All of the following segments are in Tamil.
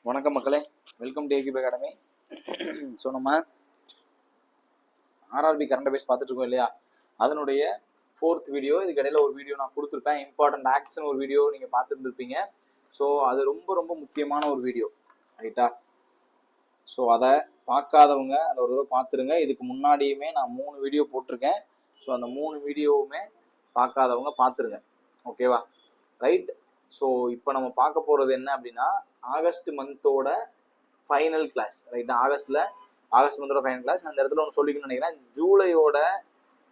வணக்கம் மக்களே, வெல்கம் டு ஏகியூப் அகாடமி. ஸோ நம்ம ஆர்ஆர்பி கரண்ட் அஃபேர்ஸ் பார்த்துட்டு இருக்கோம் இல்லையா, அதனுடைய 4th வீடியோ. இதுக்கு இடையில ஒரு வீடியோ நான் கொடுத்துருப்பேன், இம்பார்ட்டன்ட் ஆக்ட்ஸ்னு ஒரு வீடியோ நீங்கள் பார்த்துருந்துருப்பீங்க. ஸோ அது ரொம்ப ரொம்ப முக்கியமான ஒரு வீடியோ, ரைட்டா? ஸோ அதை பார்க்காதவங்க அதை ஒரு தடவை பார்த்துருங்க. இதுக்கு முன்னாடியுமே நான் 3 வீடியோ போட்டிருக்கேன். ஸோ அந்த 3 வீடியோவுமே பார்க்காதவங்க பார்த்துருங்க, ஓகேவா? ரைட். ஸோ இப்போ நம்ம பார்க்க போகிறது என்ன அப்படின்னா, ஆகஸ்ட் மந்தோட ஃபைனல் கிளாஸ், ரைட்டா? ஆகஸ்ட் மந்தோட ஃபைனல் கிளாஸ். நான் இந்த இடத்துல ஒன்று சொல்லிக்கணும்னு நினைக்கிறேன். ஜூலையோட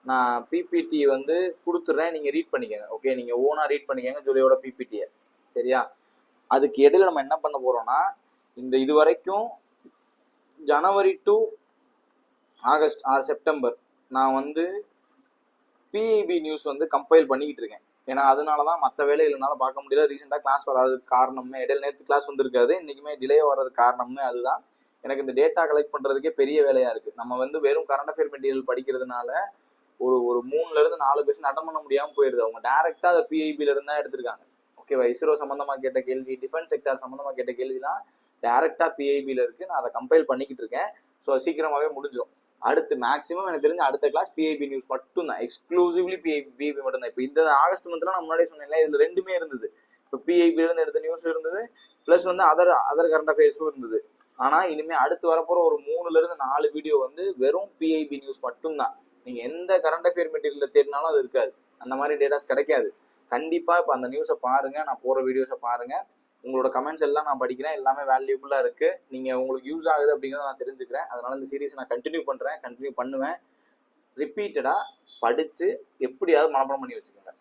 நான் பிபிடி வந்து கொடுத்துட்றேன், நீங்கள் ரீட் பண்ணிக்கோங்க. ஓகே, நீங்கள் ஓனாக ரீட் பண்ணிக்கோங்க ஜூலையோட பிபிடியை, சரியா? அதுக்கு இடையில நம்ம என்ன பண்ண போகிறோம்னா, இது வரைக்கும் ஜனவரி டு ஆகஸ்ட் ஆர் செப்டம்பர் நான் வந்து பிஐபி நியூஸ் வந்து கம்பைல் பண்ணிக்கிட்டு இருக்கேன். ஏன்னா அதனால தான் மற்ற வேலைகள்னால பார்க்க முடியல. ரீசெண்டாக கிளாஸ் வராதுக்கு காரணமே, இடையில நேற்று கிளாஸ் வந்திருக்காது, இன்றைக்குமே டிலே வர்றதுக்கு காரணமே அதுதான். எனக்கு இந்த டேட்டா கலெக்ட் பண்ணுறதுக்கே பெரிய வேலையாக இருக்குது. நம்ம வந்து வெறும் கரண்ட் அஃபேர் மெட்டீரியல் படிக்கிறதுனால ஒரு 3-4 பேர்ஸ் அட்டன் பண்ண முடியாமல் போயிடுது. அவங்க டேரெக்டாக அதை பிஐபியிலேருந்து தான் எடுத்திருக்காங்க, ஓகேவா? இஸ்ரோ சம்மந்தமாக கேட்ட கேள்வி, டிஃபென்ஸ் செக்டார் சம்மந்தமாக கேட்ட கேள்விலாம் டேரெக்டாக பிஐபியில் இருக்குது. நான் அதை கம்பைல் பண்ணிக்கிட்டு இருக்கேன். ஸோ சீக்கிரமாகவே முடிஞ்சிடும். அடுத்து மேக்ஸிமம் எனக்கு தெரிஞ்ச அடுத்த கிளாஸ் பிஐபி நியூஸ் மட்டும் தான், எக்ஸ்க்ளூசிவ்லி பிஐபி மட்டும் தான். இப்போ இந்த ஆகஸ்ட் மந்த்ல நான் முன்னாடியே சொன்னேன், இதுல ரெண்டுமே இருந்தது. இப்போ பிஐபில இருந்து எடுத்த நியூஸ் இருந்தது, பிளஸ் வந்து அதர் கரண்ட் அஃபேர்ஸும் இருந்தது. ஆனா இனிமே அடுத்து வரப்போற ஒரு 3-4 வீடியோ வந்து வெறும் பிஐபி நியூஸ் மட்டும் தான். நீங்க எந்த கரண்ட் அஃபேர் மெட்டீரியல் தேடினாலும் அது இருக்காது, அந்த மாதிரி டேட்டாஸ் கிடைக்காது. கண்டிப்பா இப்போ அந்த நியூஸை பாருங்க, நான் போற வீடியோஸை பாருங்க. உங்களோட கமெண்ட்ஸ் எல்லாம் நான் படிக்கிறேன், எல்லாமே வேல்யூபுல்லா இருக்கு. நீங்க உங்களுக்கு யூஸ் ஆகுது அப்படிங்கிறத நான் தெரிஞ்சுக்கிறேன். அதனால இந்த சீரீஸ் நான் கண்டினியூ பண்ணுவேன். ரிப்பீட்டடா படிச்சு எப்படியாவது மனப்பாடம் பண்ணி வச்சுக்கோங்க,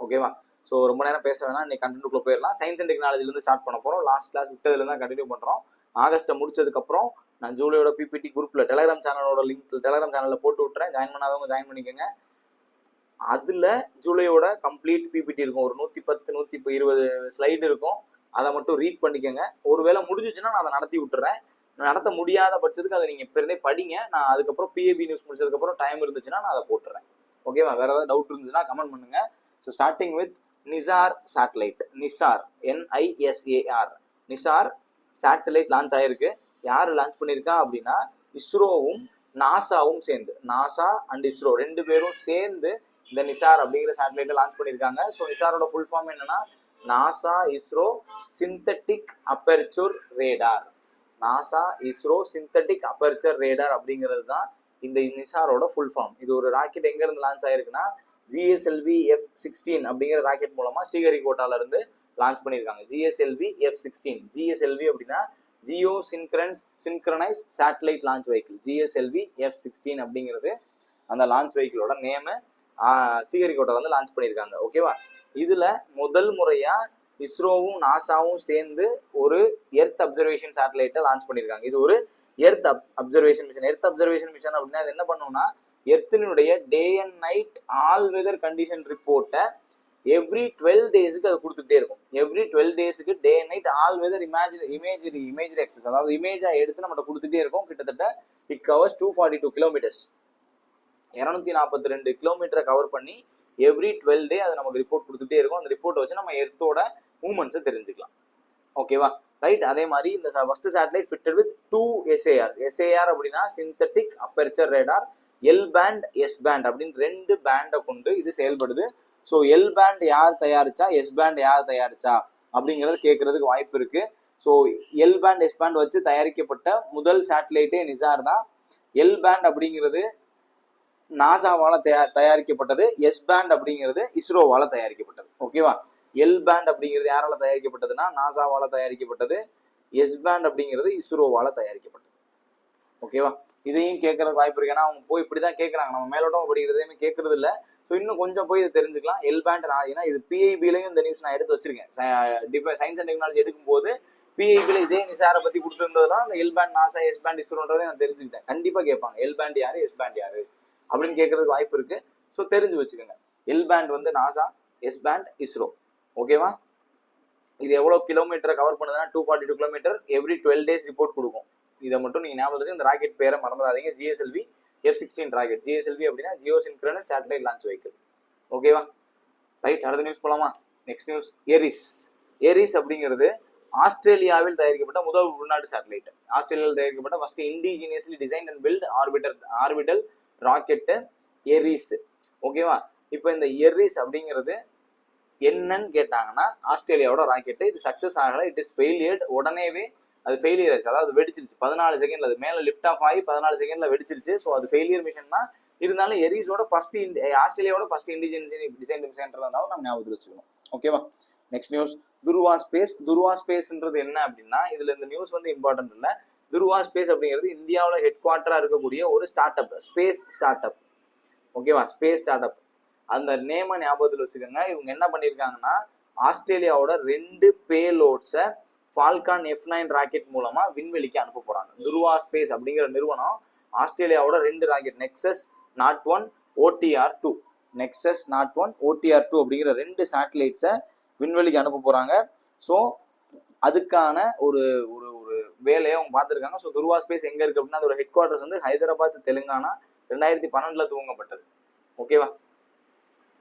ஓகேவா? ஸோ ரொம்ப நேரம் பேச வேணாம், இன்னைக்கு கண்டென்ட்டுக்குள்ள போயிடலாம். சயின்ஸ் அண்ட் டெக்னாலஜிலேருந்து ஸ்டார்ட் பண்ண போறோம். லாஸ்ட் கிளாஸ் விட்டதுல தான் கண்டினியூ பண்றோம். ஆகஸ்ட்டை முடிச்சதுக்கப்புறம் நான் ஜூலையோட பிபிடி குரூப்ல டெலகிராம் சேனல்ல போட்டு விட்டுறேன். ஜாயின் பண்ணாதவங்க ஜாயின் பண்ணிக்கோங்க. அதுல ஜூலையோட கம்ப்ளீட் பிபிடி இருக்கும். ஒரு 110-120 ஸ்லைடு இருக்கும். அதை மட்டும் ரீட் பண்ணிக்கோங்க. ஒருவேளை முடிஞ்சிச்சுன்னா நான் அதை நடத்தி விட்டுறேன். நடத்த முடியாத பட்சத்துக்கு அதை நீங்க இப்ப படிங்க. நான் அதுக்கப்புறம் பிஏபி நியூஸ் முடிச்சதுக்கப்புறம் டைம் இருந்துச்சுன்னா நான் அதை போட்டுறேன், ஓகேவா? வேற ஏதாவது டவுட் இருந்துச்சுன்னா கமெண்ட் பண்ணுங்க. So starting with Nisar satellite. Nisar, NISAR, Nisar satellite launch ஆயிருக்கு. யாரு லான்ச் பண்ணியிருக்கா அப்படின்னா, இஸ்ரோவும் நாசாவும் சேர்ந்து, நாசா அண்ட் இஸ்ரோ 2 பேரும் சேர்ந்து இந்த நிசார் அப்படிங்கிற சேட்டலைட்டை லான்ச் பண்ணியிருக்காங்க. ஸோ நிசாரோட ஃபுல் ஃபார்ம் என்னன்னா, NASA ISRO synthetic aperture radar. NASA ISRO synthetic aperture radar அப்படிங்கிறது தான் இந்த நிசாரோட ஃபுல் ஃபார்ம். இது ஒரு ராக்கெட் எங்க இருந்து லான்ச் ஆயிருக்குன்னா, GSLV F-16 அப்படிங்கிற ராக்கெட் மூலமா ஸ்ரீஹரிகோட்டால இருந்து லான்ச் பண்ணியிருக்காங்க. GSLV F-16 அப்படின்னா Jio synchronise satellite launch vehicle. GSLV F-16 அப்படிங்கிறது அந்த லான்ச் வெஹிக்கிளோட நேமு. ஸ்ரீஹரிகோட்டால வந்து லான்ச் பண்ணியிருக்காங்க, ஓகேவா? இதுல முதல் முறையா இஸ்ரோவும் நாசாவும் சேர்ந்து ஒரு எர்த் அப்சர்வேஷன் சேட்டலைட்டை லான்ச் பண்ணியிருக்காங்க. இது ஒரு earth observation mission. Earth observation mission அப்படின்னா அது என்ன பண்ணும்னா, எர்த்தினுடைய day and night all weather condition ரிப்போர்ட்டை எவ்ரி 12 டேஸுக்கு அது கொடுத்துட்டே இருக்கும். எவ்ரி 12 டேஸுக்கு day and night all weather imagery access, அதாவது இமேஜா எடுத்து நம்ம கொடுத்துட்டே இருக்கும். கிட்டத்தட்ட இட் கவர்ஸ் 242 கிலோமீட்டர்ஸ், 242 கிலோமீட்டரை கவர் பண்ணி எவ்ரி 12 டே அது நமக்கு ரிப்போர்ட் கொடுத்துட்டே இருக்கும். அந்த ரிப்போர்ட்டை வச்சு நம்ம எர்த்தோட மூவ்மெண்ட்ஸை தெரிஞ்சுக்கலாம், ஓகேவா? ரைட். அதே மாதிரி இந்த first satellite fitted with 2 SAR அப்படின்னா synthetic aperture radar. L band, S band அப்படின்னு 2 பேண்டை கொண்டு இது செயல்படுது. ஸோ எல் பேண்ட் யார் தயாரிச்சா, எஸ் பேண்ட் யார் தயாரிச்சா அப்படிங்கிறது கேட்கறதுக்கு வாய்ப்பு இருக்கு. So L band, S band வச்சு தயாரிக்கப்பட்ட முதல் சேட்டலைட்டே நிசார் தான். எல் பேண்ட் அப்படிங்கிறது நாசாவால தயாரிக்கப்பட்டது. எஸ் பேண்ட் அப்படிங்கிறது இஸ்ரோவால தயாரிக்கப்பட்டது, ஓகேவா? எல் பேண்ட் அப்படிங்கிறது யாரால தயாரிக்கப்பட்டதுன்னா நாசாவால தயாரிக்கப்பட்டது. எஸ் பேண்ட் அப்படிங்கிறது இஸ்ரோவால தயாரிக்கப்பட்டது, ஓகேவா? இதையும் கேட்கறதுக்கு வாய்ப்பு இருக்கு. ஏன்னா அவங்க போய் இப்படிதான் கேட்கறாங்க, நம்ம மேலோட்டம் படிக்கிறதையுமே கேட்கறது இல்லை. ஸோ இன்னும் கொஞ்சம் போய் இதை தெரிஞ்சுக்கலாம். எல் பேண்ட், ஏன்னா இது பிஐபிலையும் இந்த நியூஸ் நான் எடுத்து வச்சிருக்கேன். சயின்ஸ் அண்ட் டெக்னாலஜி எடுக்கும் போது பிஐபில இதே நிசாரை பத்தி கொடுத்துருந்ததுதான் அந்த L band, NASA, S band, இஸ்ரோன்றதை நான் தெரிஞ்சுக்கிட்டேன். கண்டிப்பா கேட்பாங்க எல் பேண்ட் யாரு, எஸ் பேண்ட் யாரு அப்படின்னு கேட்கறதுக்கு வாய்ப்பு இருக்கு. ஸோ தெரிஞ்சு வச்சுக்கோங்க. எல் பேண்ட் வந்து நாசா, எஸ் பேண்ட் இஸ்ரோ, ஓகேவா? இது எவ்வளவு கிலோமீட்டரை கவர் பண்ணுதுன்னா 242 கிலோமீட்டர், எவ்ரி 12 டேஸ் ரிப்போர்ட் கொடுக்கும். இதை மட்டும் நீங்க ஞாபகம் வச்சு இந்த ராக்கெட் பேரை மறந்துடாதீங்க. GSLV F-16 rocket. GSLV அப்படின்னா geosynchronous satellite launch vehicle, ஓகேவா? ரைட். அடுத்த நியூஸ் போலாமா? Next news, Eris. ஏரிஸ் அப்படிங்கிறது ஆஸ்திரேலியாவில் தயாரிக்கப்பட்ட முதல் உள்நாட்டு சேட்டலைட். ஆஸ்திரேலியாவில் தயாரிக்கப்பட்ட first indigenously design and built orbital rocket Eris. ஓகேவா? இப்போ இந்த எரிஸ் அப்படிங்கிறது என்னன்னு கேட்டாங்கன்னா ஆஸ்திரேலியாவோட ராக்கெட். இது சக்சஸ் ஆகல, இட் இஸ் ஃபெயிலியர்ட். உடனேவே அது ஃபெயிலியர் ஆச்சு, அதாவது வெடிச்சிருச்சு 14 செகண்ட்ல. அது மேல லிஃப்ட் ஆஃப் ஆகி 14 செகண்ட்ல வெடிச்சிருச்சு. ஸோ அது ஃபெயிலியர் மிஷன் தான். இருந்தாலும் எரிஸோட ஃபர்ஸ்ட் ஆஸ்திரேலியாவோட ஃபர்ஸ்ட் இண்டிஜினியஸ் டிசைன் சென்டர்னால நம்ம ஞாபகத்தில் வச்சுக்கணும். ஓகேவா? Next news, Dhruva space. Dhruva ஸ்பேஸ்ன்றது என்ன அப்படின்னா, இதுல இந்த நியூஸ் வந்து இம்பார்ட்டன்ட் இல்லை. துருவா ஸ்பேஸ் அப்படிங்கிறது இந்தியாவில் ஹெட் குவார்டரா இருக்கக்கூடிய ஒரு startup, space startup. ஓகேவா? ஸ்பேஸ் ஸ்டார்ட் அப், அந்த நேம ஞாபகத்தில் வச்சுக்கோங்க. இவங்க என்ன பண்ணியிருக்காங்கன்னா, ஆஸ்திரேலியாவோட 2 பேலோட்ஸை ஃபால்கான் F9 ராக்கெட் மூலமா விண்வெளிக்கு அனுப்ப போறாங்க. துருவா ஸ்பேஸ் அப்படிங்கிற நிறுவனம் ஆஸ்திரேலியாவோட 2 rocket, nexus not 1 OTR2, nexus not 1 OTR2 அப்படிங்கிற 2 சேட்டலைட்ஸை விண்வெளிக்கு அனுப்ப போறாங்க. ஸோ அதுக்கான ஒரு ஒரு ஒரு வேலையை அவங்க பார்த்துருக்காங்க. ஸோ துருவா ஸ்பேஸ் எங்க இருக்கு அப்படின்னா, அதோட ஹெட் குவார்டர்ஸ் வந்து ஹைதராபாத், தெலுங்கானா. 2012 துவங்கப்பட்டது. ஓகேவா?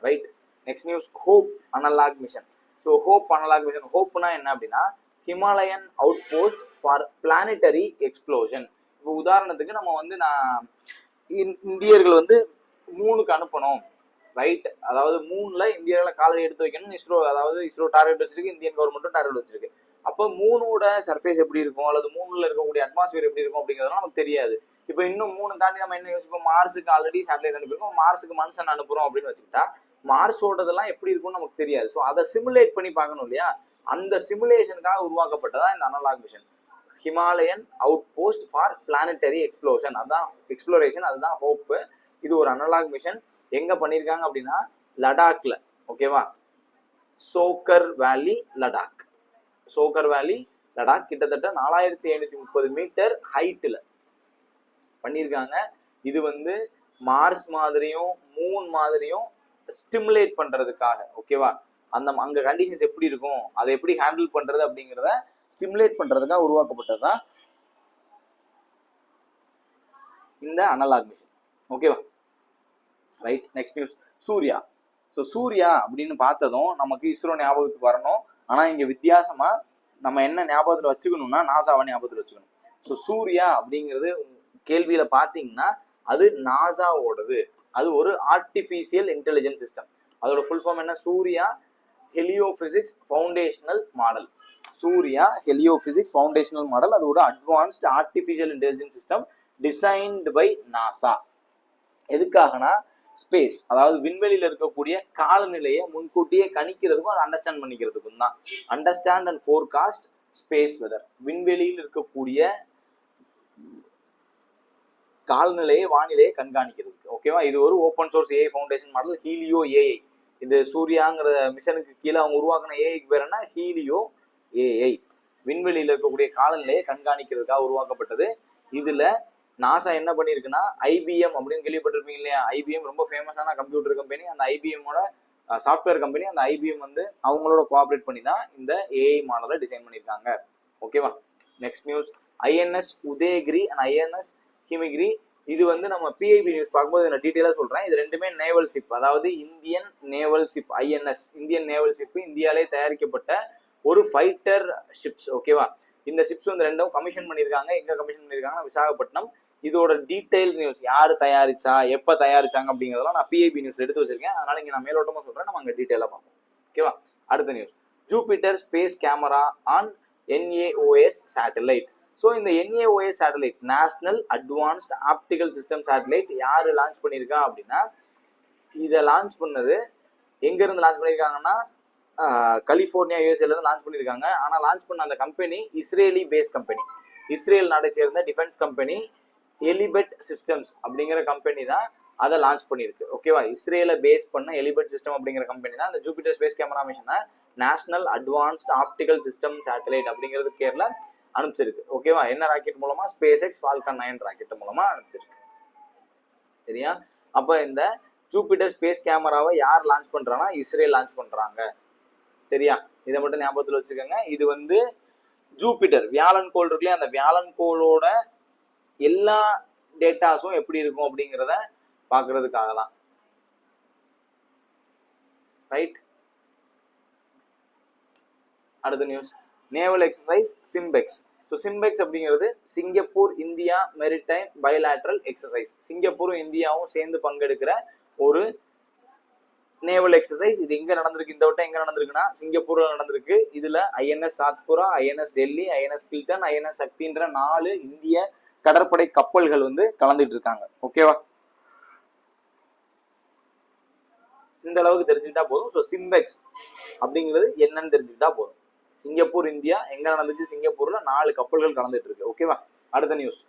Right. Next news, hope analogue mission. So hope analogue mission, ஹோப்னா என்ன அப்படின்னா, Himalayan outpost for planetary explosion. இப்போ உதாரணத்துக்கு நம்ம வந்து இந்தியர்கள் வந்து மூணுக்கு அனுப்பணும், ரைட்? அதாவது மூணுல இந்தியாவில் காலடி எடுத்து வைக்கணும் இஸ்ரோ, அதாவது இஸ்ரோ டார்கெட் வச்சிருக்கு, இந்தியன் கவர்மெண்ட்டும் டார்கெட் வச்சிருக்கு. அப்போ மூணோட சர்ஃபேஸ் எப்படி இருக்கும், அல்லது மூணுல இருக்கக்கூடிய அட்மாஸ்பியர் எப்படி இருக்கும் அப்படிங்கிறதுலாம் நமக்கு தெரியாது. இப்போ இன்னும் 3 தாண்டி நம்ம என்ன யோசிப்போம், மார்ஸுக்கு ஆல்ரெடி சேட்டலைட் அனுப்பியிருக்கோம், மார்ஸுக்கு மனுஷன் அனுப்புறோம் அப்படின்னு வச்சுக்கிட்டா மார்ஸோடதெல்லாம் எப்படி இருக்கும்னு நமக்கு தெரியாது. ஸோ அதை சிமுலேட் பண்ணி பார்க்கணும் இல்லையா? அந்த சிமுலேஷனுக்காக உருவாக்கப்பட்டதான் இந்த analogue mission, Himalayan outpost for planetary explosion. அதான் எக்ஸ்ப்ளோரேஷன், அதுதான் ஹோப். இது ஒரு அனலாக் மிஷன். எங்க பண்ணிருக்காங்க அப்படின்னா, லடாக்ல. ஓகேவா? சோக்கர் வேலி லடாக், சோக்கர் வேலி லடாக் கிட்டத்தட்ட 4730 மீட்டர் ஹைட்ல பண்ணியிருக்காங்க. இது வந்து மார்ஸ் மாதிரியும் மூன் மாதிரியும் ஸ்டிமுலேட் பண்றதுக்காக. ஓகேவா? அந்த அங்க கண்டிஷன்ஸ் எப்படி இருக்கும், அதை எப்படி ஹேண்டில் பண்றது அப்படிங்கிறத ஸ்டிமுலேட் பண்றதுக்காக உருவாக்கப்பட்டதுதான் இந்த அனலாக் மிஷன். ஓகேவா? Right. Next news, Surya. So Surya அப்படின்னு பார்த்ததும் நமக்கு இஸ்ரோ ஞாபகத்துக்கு வரணும். ஆனா இங்க வித்தியாசமா நம்ம என்ன ஞாபகத்துல வச்சுக்கணும்னா, நாசாவை ஞாபகத்துல வச்சுக்கணும். ஸோ சூர்யா அப்படிங்கிறது கேள்வியில பாத்தீங்கன்னா அது நாசாவோடது. அது ஒரு ஆர்டிபிஷியல் இன்டெலிஜென்ஸ் சிஸ்டம். அதோட ஃபுல் ஃபார்ம் என்ன, Surya heliophysics foundational model. Surya heliophysics foundational model, அது ஒரு advanced artificial intelligence system designed by NASA. எதுக்காகனா, ஸ்பேஸ், அதாவது விண்வெளியில இருக்கக்கூடிய காலநிலையை முன்கூட்டியே கணிக்கிறதுக்கும் அதை அண்டர்ஸ்டாண்ட் பண்ணிக்கிறதுக்கும் தான். Understand and forecast space weather, விண்வெளியில் இருக்கக்கூடிய காலநிலையை, வானிலையை கண்காணிக்கிறதுக்கு. ஓகேவா? இது ஒரு open source AI foundation model, Helio AI. இது சூர்யாங்கிற மிஷனுக்கு கீழே அவங்க உருவாக்கின ஏஐக்கு பேர் என்ன, ஹீலியோ ஏஐ. விண்வெளியில இருக்கக்கூடிய காலநிலையை கண்காணிக்கிறதுக்காக உருவாக்கப்பட்டது. இதுல நாசா என்ன பண்ணிருக்குன்னா, ஐபிஎம் அப்படின்னு கேள்விப்பட்டிருப்பீங்க இல்லையா? ஐபிஎம் ரொம்ப ஃபேமஸான கம்ப்யூட்டர் கம்பெனி. அந்த ஐபிஎம்மோட சாஃப்ட்வேர் கம்பெனி. அந்த ஐபிஎம் வந்து அவங்களோட கோஆப்ரேட் பண்ணி தான் இந்த ஏஐ மாடலை டிசைன் பண்ணியிருக்காங்க. ஓகேவா? Next news, INS Udaygiri and INS Himgiri. இது வந்து நம்ம பிஐபி நியூஸ் பார்க்கும்போது நான் டீட்டெயிலாக சொல்றேன். இது ரெண்டுமே நேவல் ஷிப், அதாவது Indian naval ship. INS Indian naval ship, இந்தியாவிலே தயாரிக்கப்பட்ட ஒரு ஃபைட்டர் ஷிப்ஸ். ஓகேவா? இந்த ஷிப்ஸ் வந்து ரெண்டும் கமிஷன் பண்ணியிருக்காங்க. எங்க கமிஷன் பண்ணியிருக்காங்கன்னா, விசாகப்பட்டினம். இதோட டீடைல் நியூஸ், யாரு தயாரிச்சா, எப்ப தயாரிச்சாங்க அப்படிங்கிறதெல்லாம் நான் பிஐபி நியூஸ்ல எடுத்து வச்சிருக்கேன். அதனால இங்க நான் மேலோட்டமா சொல்றேன், நம்ம அங்க டீடைலா பார்ப்போம். ஓகேவா? அடுத்த news, Jupiter space camera on NAOS satellite. So இந்த NAOS satellite, national advanced optical system satellite, யாரு லான்ச் பண்ணியிருக்கா அப்படின்னா, இதை லான்ச் பண்ணது எங்க இருந்து லான்ச் பண்ணியிருக்காங்கன்னா, கலிபோர்னியா USA இருந்து லான்ச் பண்ணியிருக்காங்க. ஆனா லான்ச் பண்ண அந்த company Israeli base company, Israel நாட்டை சேர்ந்த டிஃபென்ஸ் கம்பெனி எலிபெட் சிஸ்டம்ஸ் அப்படிங்கிற கம்பெனி தான் அதை லான்ச் பண்ணியிருக்கு. ஓகேவா? இஸ்ரேலை பேஸ் பண்ண எலிபெட் சிஸ்டம் அப்படிங்கிற கம்பெனி தான் இந்த ஜூபிட்டர் ஸ்பேஸ் கேமரா மிஷனை national advanced optical system satellite அப்படிங்கிறது பேர்ல அனுப்பிச்சிருக்கு. ஓகேவா? என்ன ராக்கெட் மூலமா, ஸ்பேஸ் எக்ஸ் ஃபால்கன் 9 ராக்கெட் மூலமா அனுப்பிச்சிருக்கு. சரியா? அப்ப இந்த ஜூபிட்டர் ஸ்பேஸ் கேமராவை யார் லான்ச் பண்றாங்கன்னா, இஸ்ரேல் லான்ச் பண்றாங்க. சரியா? இதை மட்டும் ஞாபகத்தில் வச்சுக்கோங்க. இது வந்து ஜூபிட்டர், வியாழன் கோள் இருக்குல்லையா, அந்த வியாழன் கோளோட எல்லா டேட்டாஸும் எப்படி இருக்கும் அப்படிங்கிறத பாக்குறதுக்காக தான். ரைட். அடுத்த news, naval exercise SIMBEX. So SIMBEX அப்படிங்கிறது Singapore India maritime bilateral exercise. சிங்கப்பூரும் இந்தியாவும் சேர்ந்து பங்கெடுக்கிற ஒரு நேவல் எக்ஸசைஸ். இது எங்க நடந்திருக்கு, இந்த வட்டம் எங்க நடந்திருக்குன்னா சிங்கப்பூர்ல நடந்திருக்கு. இதுல INS Satpura, INS Delhi, INS Kiltan, INS சக்தின்ற 4 இந்திய கடற்படை கப்பல்கள் வந்து கலந்துட்டு இருக்காங்க. ஓகேவா, இந்த அளவுக்கு தெரிஞ்சுக்கிட்டா போதும். ஸோ சிம்பெக்ஸ் அப்படிங்கிறது என்னன்னு தெரிஞ்சுக்கிட்டா போதும். சிங்கப்பூர் இந்தியா எங்க நடந்துச்சு, சிங்கப்பூர்ல 4 கப்பல்கள் கலந்துட்டு இருக்கு. ஓகேவா, அடுத்த news,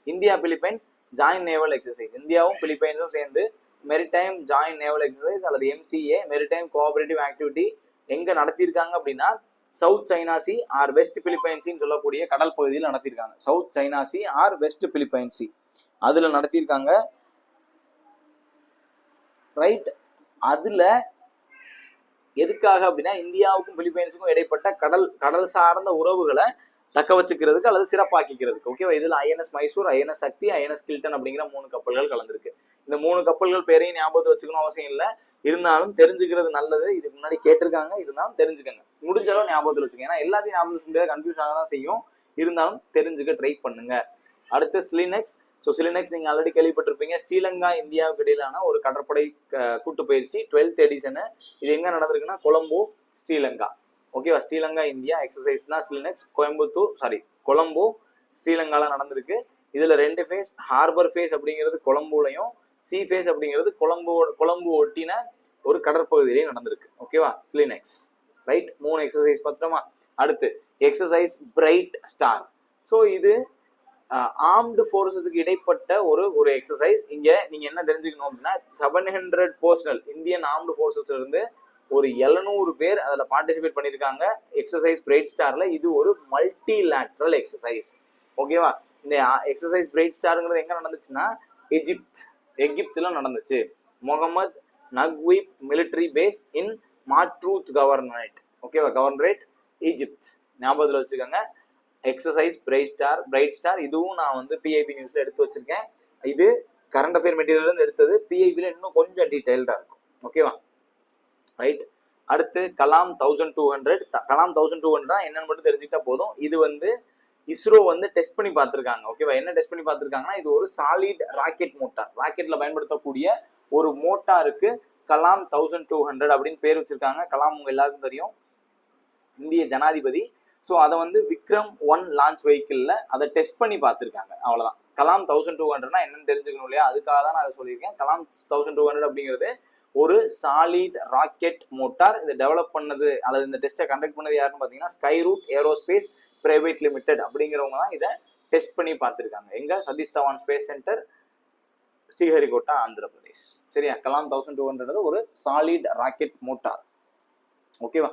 India Philippines joint naval exercise. இந்தியாவும் பிலிப்பைன்ஸும் சேர்ந்து மெரிடைம் ஜாயின்ட் நேவல் எக்ஸசைஸ் அல்லது எம்சிஏ மெரிடைம் கோஆபரேட்டிவ் ஆக்டிவிட்டி எங்க நடத்தியிருக்காங்க அப்படின்னா south China sea or west பிலிப்பைன்சின்னு சொல்லக்கூடிய கடல் பகுதியில் நடத்தியிருக்காங்க. South China sea or west பிலிப்பைன்சி அதுல நடத்தியிருக்காங்க. ரைட், அதுல எதுக்காக அப்படின்னா இந்தியாவுக்கும் பிலிப்பைன்ஸுக்கும் இடைப்பட்ட கடல் சார்ந்த உறவுகளை தக்க வச்சுக்கிறதுக்கு அல்லது சிறப்பாக்கிக்கிறதுக்கு. ஓகேவா, இதுல ஐஎன்எஸ் மைசூர், ஐஎன்எஸ் சக்தி, ஐஎன்எஸ் கில்டன் அப்படிங்கிற 3 கப்பல்கள் கலந்துருக்கு. இந்த 3 கப்பல்கள் பேரையும் ஞாபகத்தை வச்சுக்கணும் அவசியம் இல்லை, இருந்தாலும் தெரிஞ்சுக்கிறது நல்லது. இதுக்கு முன்னாடி கேட்டிருக்காங்க, இருந்தாலும் தெரிஞ்சுக்கங்க, முடிஞ்சளவு ஞாபகத்தில் வச்சுக்கோங்க. ஏன்னா எல்லாத்தையும் ஞாபகத்தில் கன்ஃபியூஸ் ஆக தான் செய்யும், இருந்தாலும் தெரிஞ்சுக்க ட்ரை பண்ணுங்க. அடுத்து ஸ்லினெக்ஸ். ஸோ ஸ்லினெக்ஸ் நீங்க ஆல்ரெடி கேள்விப்பட்டிருப்பீங்க. ஸ்ரீலங்கா இந்தியாவுக்கு இடையிலான ஒரு கடற்படை கூட்டு பயிற்சி 12th எடிஷனு. இது எங்க நடந்திருக்குன்னா கொலம்போ, ஸ்ரீலங்கா. ஓகேவா, ஸ்ரீலங்கா இந்தியா எக்ஸசைஸ் தான் ஸ்லினெக்ஸ். கொலம்போ ஸ்ரீலங்கால நடந்திருக்கு. இதுல 2 ஃபேஸ், ஹார்பர் ஃபேஸ் அப்படிங்கிறது கொலம்போலையும், சி ஃபேஸ் அப்படிங்கிறது கொலம்போ ஒட்டின ஒரு கடற்பகுதியிலையும் நடந்திருக்கு. ஓகேவா, ஸ்லினெக்ஸ். Right, 3 exercise பார்த்துட்டோமா. அடுத்து எக்ஸசைஸ் பிரைட் ஸ்டார். ஸோ இது ஆர்ம்டு ஃபோர்ஸஸுக்கு இடைப்பட்ட ஒரு எக்ஸசைஸ். இங்க நீங்க என்ன தெரிஞ்சுக்கணும் அப்படின்னா 700 பர்சனல் இந்தியன் ஆர்ம்டு ஃபோர்ஸஸ்ல இருந்து ஒரு 700 பேர் அதுல பார்ட்டிசிபேட் பண்ணிருக்காங்க எக்ஸசைஸ் பிரைட் ஸ்டார்ல. இது ஒரு மல்டிலேட்ரல் எக்ஸசைஸ். ஓகேவா, இந்த எக்ஸசைஸ் பிரைட் ஸ்டார்ங்கிறது எங்க நடந்துச்சுன்னா எகிப்துல நடந்துச்சு. முகமது நக்வீப் மிலிட்டரி பேஸ் இன் மாட்ரூத் கவர்னரேட். ஓகேவா, கவர்னரேட் ஈஜிப்த். ஞாபகத்தில் வச்சுக்கோங்க. எக்ஸசைஸ் பிரைட் ஸ்டார் இதுவும் நான் வந்து பிஐபி நியூஸ்ல எடுத்து வச்சிருக்கேன். இது கரண்ட் அஃபேர் மெட்டீரியல் இருந்து எடுத்தது. பிஐபில இன்னும் கொஞ்சம் டீடைல்டா இருக்கும். ஓகேவா, ரைட். அடுத்து கலாம் 1200. கலாம் 1200 என்னன்னு மட்டும் தெரிஞ்சுக்கிட்டா போதும். இது வந்து இஸ்ரோ வந்து டெஸ்ட் பண்ணி பார்த்திருக்காங்க. ஓகேவா, என்ன டெஸ்ட் பண்ணி பார்த்திருக்காங்கன்னா இது ஒரு சாலிட் ராக்கெட் மோட்டார். ராக்கெட்ல பயன்படுத்தக்கூடிய ஒரு மோட்டாருக்கு கலாம் 1200 அப்படின்னு பேர் வச்சிருக்காங்க. கலாம் உங்க எல்லாருக்கும் தெரியும், இந்திய ஜனாதிபதி. ஸோ அதை வந்து விக்ரம் 1 லான்ச் வெஹிக்கிள்ல அதை டெஸ்ட் பண்ணி பார்த்திருக்காங்க. அவ்வளவுதான். கலாம் 1200 என்னன்னு தெரிஞ்சுக்கணும் இல்லையா, அதுக்காக தான் நான் அதை சொல்லியிருக்கேன். கலாம் 1200 அப்படிங்கிறது ஒரு சாலிட் ராக்கெட் மோட்டார். இதை டெவலப் பண்ணது அல்லது இந்த டெஸ்ட்டை கண்டக்ட் பண்ணது யாருன்னு பார்த்தீங்கன்னா ஸ்கைரூட் ஏரோஸ்பேஸ் பிரைவேட் லிமிடெட் அப்படிங்கிறவங்க தான் இதை டெஸ்ட் பண்ணி பார்த்துருக்காங்க. எங்க சதீஷ் தவான் ஸ்பேஸ் சென்டர், ஸ்ரீஹரிகோட்டா, ஆந்திர பிரதேஷ். சரியா, கலாம் 1200 ஒரு சாலிட் ராக்கெட் மோட்டார். ஓகேவா,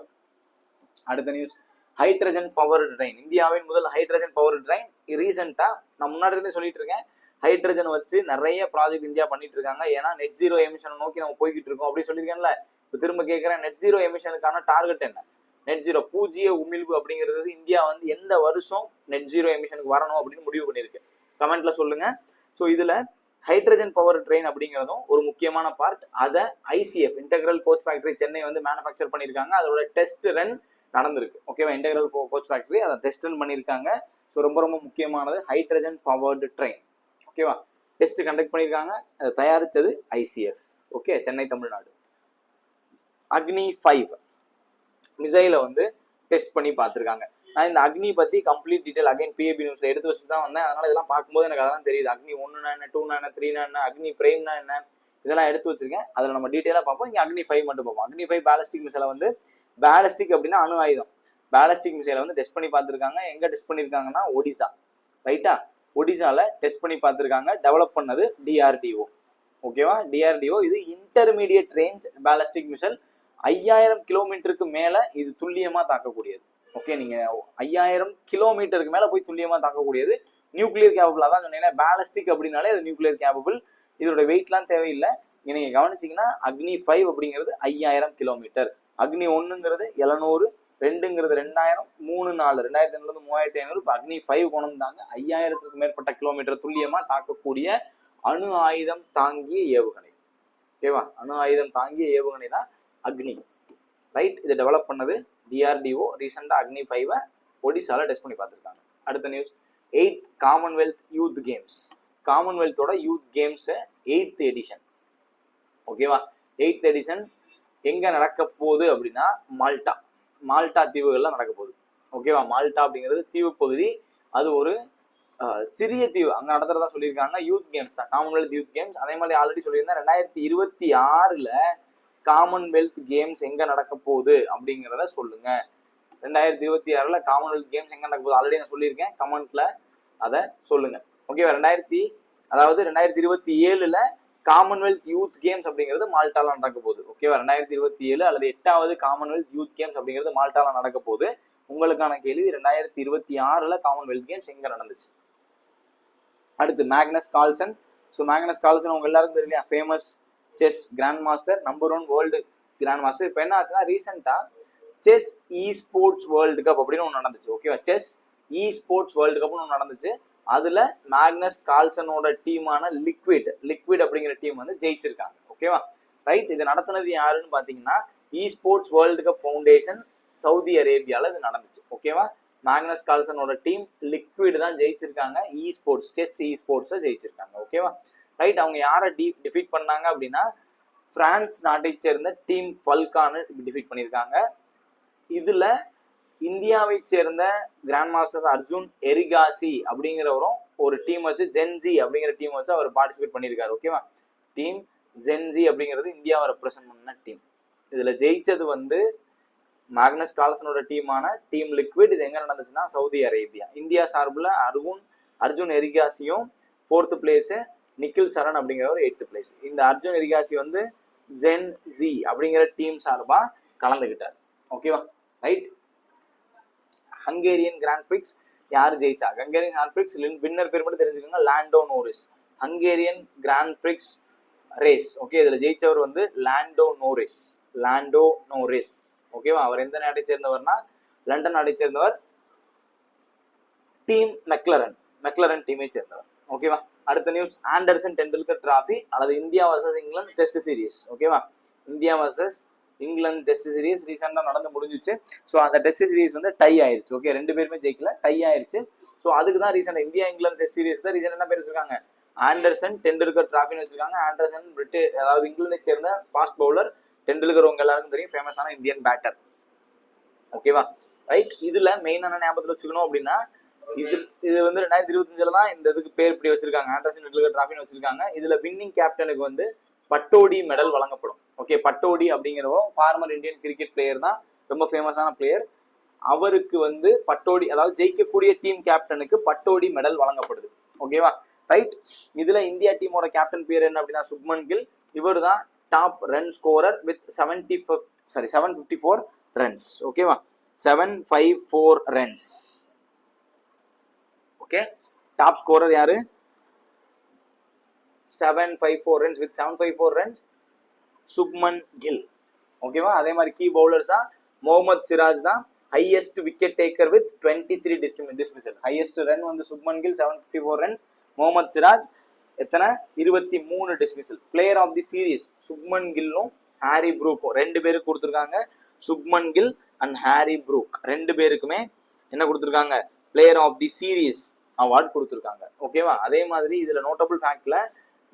அடுத்த நியூஸ், ஹைட்ரஜன் பவர்டு ட்ரெயின். இந்தியாவின் முதல் ஹைட்ரஜன் பவர்டு ட்ரெயின். ரீசெண்டா நான் முன்னாடி இருந்தே சொல்லிட்டு இருக்கேன், ஹைட்ரஜன் வச்சு நிறைய ப்ராஜெக்ட் இந்தியா பண்ணிட்டு இருக்காங்க. ஏன்னா நெட் ஜீரோ எமிஷனை நோக்கி நம்ம போய்கிட்டு இருக்கோம் அப்படின்னு சொல்லியிருக்கேன்ல. இப்போ திரும்ப கேட்கிறேன், நெட் ஜீரோ எமிஷனுக்கான டார்கெட் என்ன? நெட் ஜீரோ பூஜ்ஜிய உமிழ்வு அப்படிங்கிறது இந்தியா வந்து எந்த வருஷம் நெட் ஜீரோ எமிஷனுக்கு வரணும் அப்படின்னு முடிவு பண்ணியிருக்கு. கமெண்ட்ல சொல்லுங்க. ஸோ இதுல ஹைட்ரஜன் பவர் ட்ரெயின் அப்படிங்கிறதும் ஒரு முக்கியமான பார்ட். அதை ICF integral coach factory Chennai வந்து மேனுஃபேக்சர் பண்ணியிருக்காங்க. அதோட டெஸ்ட் ரன் நடந்திருக்கு. ஓகேவா, இன்டெகிரல் கோச் ஃபேக்டரி அதை டெஸ்ட் ரன் பண்ணியிருக்காங்க. ஸோ ரொம்ப ரொம்ப முக்கியமானது ஹைட்ரஜன் பவர்டு ட்ரெயின். ஓகேவா, டெஸ்ட் கண்டக்ட் பண்ணியிருக்காங்க. அதை தயாரிச்சது ஐசிஎஃப். ஓகே, சென்னை, தமிழ்நாடு. அக்னி 5 மிசைலை வந்து டெஸ்ட் பண்ணி பார்த்துருக்காங்க. நான் இந்த அக்னி பத்தி கம்ப்ளீட் டீடைல் அகைன் பிஏபி நியூஸ்ல எடுத்து வச்சு தான் வந்தேன். அதனால இதெல்லாம் பார்க்கும்போது எனக்கு அதெல்லாம் தெரியுது. அக்னி 1னா என்ன, 2னா என்ன, 3னா என்ன, அக்னி பிரைம்னா என்ன, இதெல்லாம் எடுத்து வச்சிருக்கேன். அதில் நம்ம டீட்டெயிலாக பார்ப்போம். இங்கே அக்னி 5 மட்டும் பார்ப்போம். அக்னி 5 பேலஸ்டிக் மிசைலை வந்து, பேலஸ்டிக் அப்படின்னா அணு ஆயுதம், பேலஸ்டிக் மிசைலை வந்து டெஸ்ட் பண்ணி பார்த்துருக்காங்க. எங்க டெஸ்ட் பண்ணியிருக்காங்கன்னா ஒடிசா. ரைட்டா, ஒடிசால டெஸ்ட் பண்ணி பார்த்துருக்காங்க. டெவலப் பண்ணது டிஆர்டிஓ. ஓகேவா, டிஆர்டிஓ. இது இன்டர்மீடியட் ரேஞ்ச் பேலஸ்டிக் மிசைல். 5000 கிலோமீட்டருக்கு மேல இது துல்லியமா தாக்கக்கூடியது. ஓகே, நீங்க 5000 கிலோமீட்டருக்கு மேல போய் துல்லியமா தாக்கக்கூடியது. Nuclear capable. அதான் சொன்னீங்கன்னா பேலஸ்டிக் அப்படின்னாலே அது நியூக்ளியர் கேபபிள். இதோட வெயிட்லாம் தேவையில்லை. நீங்க கவனிச்சீங்கன்னா அக்னி 5 அப்படிங்கிறது 5000 கிலோமீட்டர், அக்னி 1ங்கிறது 700, 2ங்கிறது 2000, 3 4 2500 3500. இப்போ அக்னி 5 கொண்டு வந்தாங்க. 5000க்கு மேற்பட்ட கிலோமீட்டர் துல்லியமா தாக்கக்கூடிய அணு ஆயுதம் தாங்கிய ஏவுகணை. ஓகேவா, அணு ஆயுதம் தாங்கிய ஏவுகணை தான் அக்னி. ரைட், இதை டெவலப் பண்ணது DRDO ரீசெண்டா அக்னி 5 ஒடிசால டெஸ்ட் பண்ணி பார்த்துருக்காங்க. அடுத்த news 8th Commonwealth youth games. காமன்வெல்த்தோட யூத் கேம்ஸ் 8th எடிஷன். ஓகேவா, 8th எடிஷன் எங்க நடக்க போகுது அப்படின்னா மால்டா தீவுகள்ல நடக்க போகுது. ஓகேவா, மால்டா அப்படிங்கிறது தீவு பகுதி, அது ஒரு சிறிய தீவு, அங்க நடத்துறதா சொல்லியிருக்காங்க. யூத் கேம்ஸ் தான், காமன்வெல்த் யூத் கேம்ஸ். அதே மாதிரி ஆல்ரெடி சொல்லியிருந்தேன் 2026 காமன்வெல்த் கேம்ஸ் எங்க நடக்க போகுது அப்படிங்கிறத சொல்லுங்க. 2026 காமன்வெல்த் கேம்ஸ் எங்க நடக்க போகுது ஆல்ரெடி நான் சொல்லியிருக்கேன், கமெண்ட்ல அதை சொல்லுங்க. ஓகேவா, 2027 காமன்வெல்த் யூத் கேம்ஸ் அப்படிங்கிறது மால்டால நடக்க போகுது. ஓகேவா, 2027 அல்லது 8வது காமன்வெல்த் யூத் கேம்ஸ் அப்படிங்கிறது மால்டால நடக்க போகுது. உங்களுக்கான கேள்வி 2026 காமன்வெல்த் கேம்ஸ் எங்க நடந்துச்சு. அடுத்து Magnus Carlsen. So Magnus Carlsen உங்க எல்லாருக்கும் தெரியலையா, famous chess grandmaster, number 1 world grandmaster. இப்போ என்ன ஆச்சுன்னா ரீசெண்டா chess esports world cup அப்படின்னு ஒன்று நடந்துச்சு. ஓகேவா, செஸ் இ ஸ்போர்ட்ஸ் வேர்ல்டு கப்னு ஒன்று நடந்துச்சு. அதுல மேக்னஸ் கால்சனோட டீமான லிக்விட் அப்படிங்கிற டீம் வந்து ஜெயிச்சிருக்காங்க. ஓகேவா, ரைட். இது நடத்துனது யாருன்னு பாத்தீங்கன்னா esports world cup foundation, Saudi அரேபியால இது நடந்துச்சு. ஓகேவா, மேக்னஸ் கால்சனோட டீம் லிக்விட் தான் ஜெயிச்சிருக்காங்க, இ ஸ்போர்ட்ஸ் செஸ் இ ஸ்போர்ட்ஸை ஜெயிச்சிருக்காங்க. ஓகேவா, ரைட். அவங்க யாரை டிஃபீட் பண்ணாங்க அப்படின்னா பிரான்ஸ் நாட்டை சேர்ந்த டீம் ஃபல்கான டிஃபீட் பண்ணியிருக்காங்க. இதுல இந்தியாவை சேர்ந்த கிராண்ட் மாஸ்டர் அர்ஜுன் எரிகாசி அப்படிங்கிறவரும் ஒரு டீம் வச்சு ஜென்சி அப்படிங்கிற டீம் வச்சு அவர் பார்ட்டிசிபேட் பண்ணியிருக்காரு. ஓகேவா, டீம் ஜென்சி அப்படிங்கிறது இந்தியாவை ரெப்ரசென்ட் பண்ண டீம். இதுல ஜெயிச்சது வந்து மேக்னஸ் கால்சனோட டீமான டீம் லிக்விட். இது எங்க நடந்துச்சுன்னா சவுதி அரேபியா. இந்தியா சார்பில் அர்ஜுன் எரிகாசியும் 4th பிளேஸ், நிக்கில் சரண் அப்படிங்கிறவர் 8th பிளேஸ். இந்த அர்ஜுன் எரிகாசி வந்து ஜென்சி அப்படிங்கிற டீம் சார்பா கலந்துகிட்டார். ஓகேவா, ரைட். ஹங்கேரியன் கிராண்ட் பிரிக்ஸ் யார் ஜெயிச்சா? ஹங்கேரியன் கிராண்ட் பிரிக்ஸ் வின்னர் பேர் மட்டும் தெரிஞ்சுக்கோங்க, Lando Norris. Hungarian Grand Prix race. Okay, இதுல ஜெயிச்சவர் வந்து லாண்டோ நோரிஸ். ஓகேவா, அவர் எந்த நாட்டை சேர்ந்தவர்னா லண்டன் நாட்டை சேர்ந்தவர், டீம் மெக்லரன் டீமை சேர்ந்தவர். ஓகேவா, அடுத்த நியூஸ் ஆண்டர்சன் டெண்டுல்கர் டிராஃபி அல்லது India versus England test series. ஓகேவா, India versus England test series ரீசெண்டா நடந்து முடிஞ்சிச்சு. ஸோ அந்த டெஸ்ட் சீரிஸ் வந்து டை ஆயிருச்சு. ஓகே, 2 பேருமே ஜெயிக்கல, டை ஆயிருச்சு. ஸோ அதுக்கு தான் ரீசெண்டா இந்தியா இங்கிலாந்து டெஸ்ட் சீரிஸ் தான் ரீசெண்டா என்ன பேர் வச்சிருக்காங்க, ஆண்டர்சன் டெண்டுல்கர் டிராஃபின்னு வச்சிருக்காங்க. ஆண்டர்சன் அதாவது இங்கிலாந்தை சேர்ந்த ஃபாஸ்ட் பவுலர், டெண்டுல்கர் உங்க எல்லாருக்கும் தெரியும் ஃபேமஸான இந்தியன் பேட்டர். ஓகேவா, ரைட். இதுல மெயினான ஞாபகத்தில் வச்சுக்கணும் அப்படின்னா இது வந்து 2025 தான் இந்த இதுக்கு பேர் இப்படி வச்சிருக்காங்க, ஆண்டர்சன் டெண்டுல்கர் டிராஃபின்னு வச்சிருக்காங்க. இதுல வின்னிங் கேப்டனுக்கு வந்து பட்டோடி மெடல் வழங்கப்படும். ஓகே, பட்டோடி அப்படிங்கிறவங்க ஃபார்மர் இந்தியன் கிரிக்கெட் பிளேயர் தான், ரொம்ப ஃபேமஸான பிளேயர். அவருக்கு வந்து பட்டோடி, அதாவது ஜெயிக்கக்கூடிய டீம் கேப்டனுக்கு பட்டோடி மெடல் வழங்கப்படுது. ஓகேவா, ரைட். இதுல இந்தியா டீமோட கேப்டன் பேர் என்ன அப்படின்னா சுப்மன் கில். இவர் தான் top run scorer with 754 runs. ஓகேவா, 754 ரன்ஸ். ஓகே, டாப் ஸ்கோரர் யாரு? 754 runs with 754 runs Shubman Gill. ஓகேவா, அதே மாதிரி கீ பவுலர்ஸா முகமது சிராஜ் தான் highest wicket taker with 23 dismissal. Highest run வந்து சுப்மன் கில் 754 ரன்ஸ், முகமது சிராஜ் எத்தனை 23 dismissal. Player of the series Shubman கில்லும் ஹாரி ப்ரூக்கும் 2 பேருக்கு கொடுத்துருக்காங்க. Shubman Gill and Harry Brook 2 பேருக்குமே என்ன கொடுத்துருக்காங்க, player of the series award கொடுத்துருக்காங்க. ஓகேவா, அதே மாதிரி இதுல நோட்டபிள் ஃபேக்ட்ல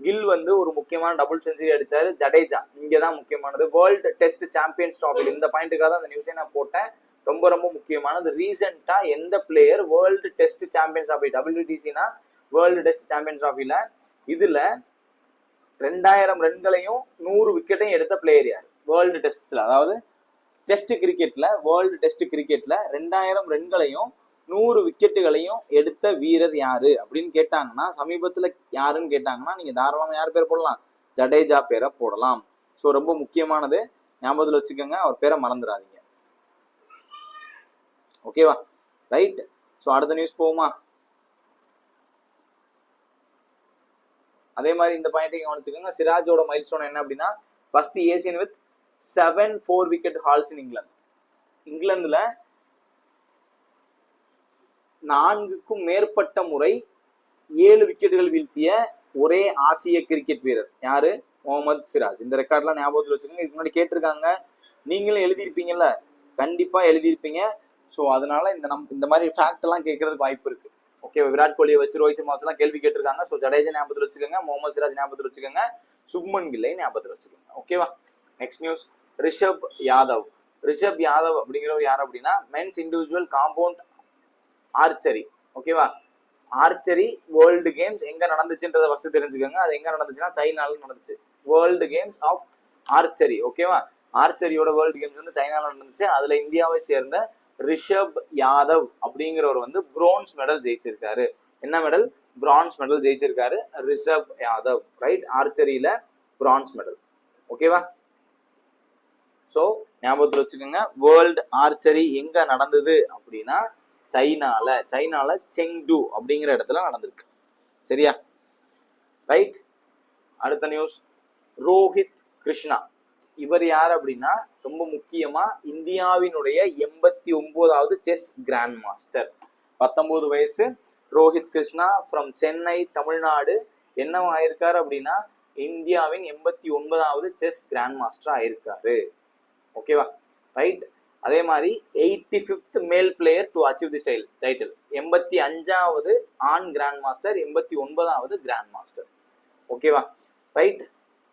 கில் வந்து ஒரு முக்கியமான டபுள் செஞ்சுரி அடிச்சாரு. ஜடேஜா இங்கதான் முக்கியமானது, வேர்ல்டு டெஸ்ட் சாம்பியன்ஸ் டிராஃபி. இந்த பாயிண்ட்டுக்காக தான் அந்த நியூஸை நான் போட்டேன், ரொம்ப ரொம்ப முக்கியமானது. ரீசெண்டா எந்த player world test champions trophy, WTCனா வேர்ல்டு டெஸ்ட் சாம்பியன்ஸ் டிராஃபில இதுல 2000 ரன்களையும் 100 விக்கெட்டையும் எடுத்த பிளேயர் யார் வேர்ல்டு டெஸ்ட்ல? அதாவது டெஸ்ட் கிரிக்கெட்ல, வேர்ல்டு டெஸ்ட் கிரிக்கெட்ல 2000 ரன்களையும் 100 விக்கெட்டுகளையும் எடுத்த வீரர் யாரு அப்படின்னு கேட்டாங்கன்னா, சமீபத்துல யாருன்னு கேட்டாங்கன்னா நீங்க தாராளமா யார் பேர் போடலாம், ஜடேஜா பேரை போடலாம். ஸோ ரொம்ப முக்கியமானது, ஞாபகத்தில் வச்சுக்கோங்க, அவர் பேரை மறந்துடாதீங்க. ஓகேவா, ரைட். ஸோ அடுத்த நியூஸ் போகுமா? அதே மாதிரி இந்த பாயிண்ட்டையும் கவனிச்சுக்கோங்க. சிராஜோட மைல் ஸ்டோன் என்ன அப்படின்னா first Asian with 7 4 wicket hauls in England. இங்கிலாந்துல 4க்கும் மேற்பட்ட முறை 7 விக்கெட்டுகள் வீழ்த்திய ஒரே ஆசிய கிரிக்கெட் வீரர் யாரு? முகமது சிராஜ். இந்த ரெக்கார்ட்லாம் ஞாபகத்தில் வச்சுக்கோங்க. இதுக்கு முன்னாடி கேட்டிருக்காங்க, நீங்களும் எழுதியிருப்பீங்கல்ல, கண்டிப்பா எழுதியிருப்பீங்க. ஸோ அதனால இந்த மாதிரி ஃபேக்ட் எல்லாம் கேட்கறதுக்கு வாய்ப்பு இருக்கு. ஓகே, விராட் கோலியை வச்சு ரோஹித் சர்மா வச்சுலாம் கேள்வி கேட்டிருக்காங்க. ஸோ ஜடேஜா ஞாபகத்தில் வச்சுக்கோங்க, முகமது சிராஜ் ஞாபகத்தில் வச்சுக்கோங்க, சுப்மன் கில்லை ஞாபகத்தில் வச்சுக்கோங்க. ஓகேவா? Next news, Rishabh Yadav. ரிஷப் யாதவ் அப்படிங்கிறவர் யார் அப்படின்னா மென்ஸ் இண்டிவிஜுவல் காம்பவுண்ட் ஆர்ச்சரி. ஓகேவா? ஆர்ச்சரி வேர்ல்டு கேம்ஸ் எங்க நடந்துச்சுன்றதை ஃபர்ஸ்ட் தெரிஞ்சுக்கோங்க. அது எங்க நடந்துச்சுன்னா சைனால நடந்துச்சு. World games of archery. ஓகேவா? ஆர்ச்சரியோட வேர்ல்டு கேம்ஸ் வந்து சைனால நடந்துச்சு. அதுல இந்தியாவை சேர்ந்த ரிஷப் யாதவ் அப்படிங்கிறவர் வந்து பிரான்ஸ் மெடல் ஜெயிச்சிருக்காரு. என்ன மெடல்? பிரான்ஸ் மெடல் ஜெயிச்சிருக்காரு ரிஷப் யாதவ். ரைட், ஆர்ச்சரியில பிரான்ஸ் மெடல். ஓகேவா? சோ ஞாபகத்துல வச்சுக்கோங்க, வேர்ல்டு ஆர்ச்சரி எங்க நடந்தது அப்படின்னா சைனால செங்டு அப்படிங்கிற இடத்துல நடந்திருக்கு. சரியா? ரைட். அடுத்த நியூஸ், ரோஹித் கிருஷ்ணா. இவர் யார் அப்படின்னா ரொம்ப முக்கியமா இந்தியாவினுடைய 89வது செஸ் கிராண்ட் மாஸ்டர். 19 வயசு ரோஹித் கிருஷ்ணா ஃப்ரம் சென்னை, தமிழ்நாடு. என்னவா ஆயிருக்காரு அப்படின்னா இந்தியாவின் 89வது செஸ் கிராண்ட் மாஸ்டர் ஆயிருக்காரு. ஓகேவா? ரைட். அதே மாதிரி 85th male player to achieve the title. 85வது ஆண் கிராண்ட் மாஸ்டர், 89வது கிராண்ட் மாஸ்டர். ஓகேவா? ரைட்.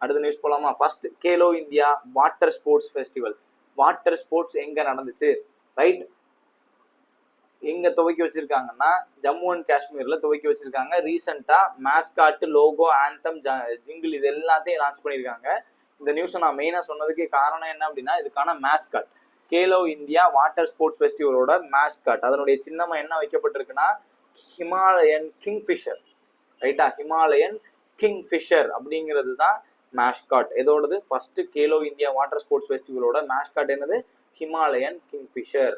அடுத்த நியூஸ் போலாமா? First, Khelo India water sports festival. Water sports எங்க நடந்துச்சு? ரைட், எங்க துவக்கி வச்சிருக்காங்கன்னா ஜம்மு அண்ட் காஷ்மீர்ல துவக்கி வச்சிருக்காங்க. ரீசெண்டா மேஸ்காட், லோகோ, ஆந்தம், ஜிங்கிள் இது எல்லாத்தையும் லான்ச் பண்ணியிருக்காங்க. இந்த நியூஸை நான் மெயினா சொன்னதுக்கு காரணம் என்ன அப்படின்னா இதுக்கான mascot, Khelo India water sports ஃபெஸ்டிவலோட மேஸ்காட், அதனுடைய சின்னமா என்ன வைக்கப்பட்டிருக்குன்னா ஹிமாலயன் கிங்ஃபிஷர். ரைட்டா? ஹிமாலயன் கிங்ஃபிஷர் அப்படிங்கிறது தான் மேஸ்காட். எதோடது? First Khelo India water sports ஃபெஸ்டிவலோட மேஸ்காட் என்னது? ஹிமாலயன் கிங்ஃபிஷர்.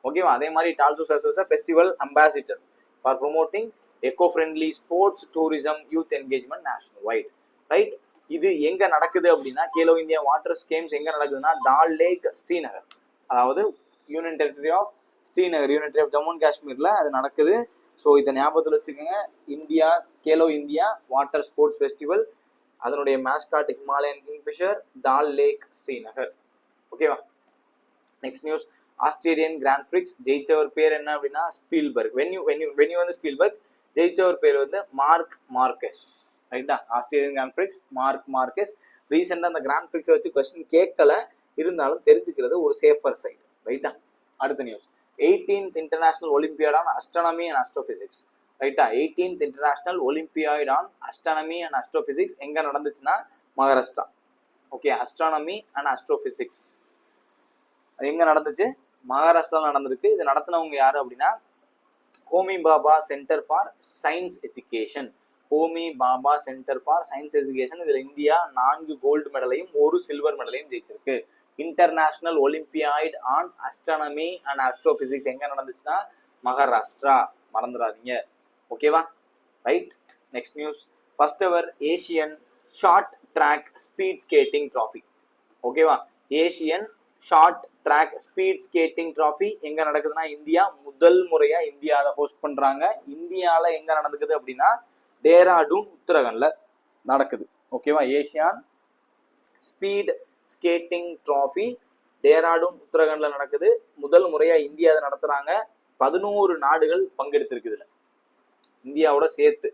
ஓகேவா? அதே மாதிரி it also serves as a festival ambassador for promoting eco-friendly sports, tourism, youth engagement nationwide. Right. இது எங்க நடக்குது அப்படின்னா கேலோ இந்தியா வாட்டர் கேம்ஸ் எங்க நடக்குதுன்னா டால் லேக், ஸ்ரீநகர். அதாவது union territory of Srinagar, union territory of Jammu and காஷ்மீர்ல அது நடக்குது. ஸோ இதை ஞாபகத்தில் வச்சுக்கோங்க. India Khelo India water sports festival, அதனுடைய mascot Himalayan kingfisher, Dal lake, Srinagar. ஓகேவா? Next news, Australian grand prix ஜெயிச்சவர் பேர் என்ன அப்படின்னா ஸ்பீல்பர்க். வென்யூ வந்து ஸ்பீல்பர்க், ஜெயிச்சவர் பேர் வந்து மார்க் மார்கெஸ். ரைட்டா? Australian grand prix Marc Marquez. ரீசெண்டா அந்த கிராண்ட் பிரிக்ஸை வச்சு கொஸ்டின் கேட்கல, இருந்தாலும் தெரிஞ்சுக்கிறது ஒரு சேஃபர் சைடு. ரைட்டா? அடுத்த news, 18th international olympiad on astronomy and astrophysics. ரைட்டா? 18th international olympiad on astronomy and astrophysics எங்க நடந்துச்சுன்னா Maharashtra. Okay, astronomy and astrophysics எங்க நடந்துச்சு? மகாராஷ்டிரால நடந்திருக்கு. இது நடத்தினவங்க யாரு அப்படின்னா Homi Bhabha centre for science education. Homi Bhabha centre for science education. இதுல இந்தியா 4 கோல்டு மெடலையும் 1 சில்வர் மெடலையும் ஜெயிச்சிருக்கு. International olympiad on astronomy and astrophysics எங்க நடந்துச்சுன்னா மகாராஷ்டிரா. மறந்துடாதீங்க. ஓகேவா? Right. Next news, first ever Asian short track speed skating trophy. ஓகேவா? Asian short track speed skating trophy எங்க நடக்குதுன்னா இந்தியா முதல் முறையா இந்தியாவில ஹோஸ்ட் பண்றாங்க. இந்தியால எங்க நடக்குது அப்படின்னா டேராடூன், உத்தரகண்ட்ல நடக்குது. ஓகேவா? Asian speed skating trophy Dehradun, உத்தரகண்ட்ல நடக்குது. முதல் முறையா இந்தியாவை நடத்துறாங்க. 11 நாடுகள் பங்கெடுத்திருக்கு. இதுல இந்தியாவோட சேர்த்து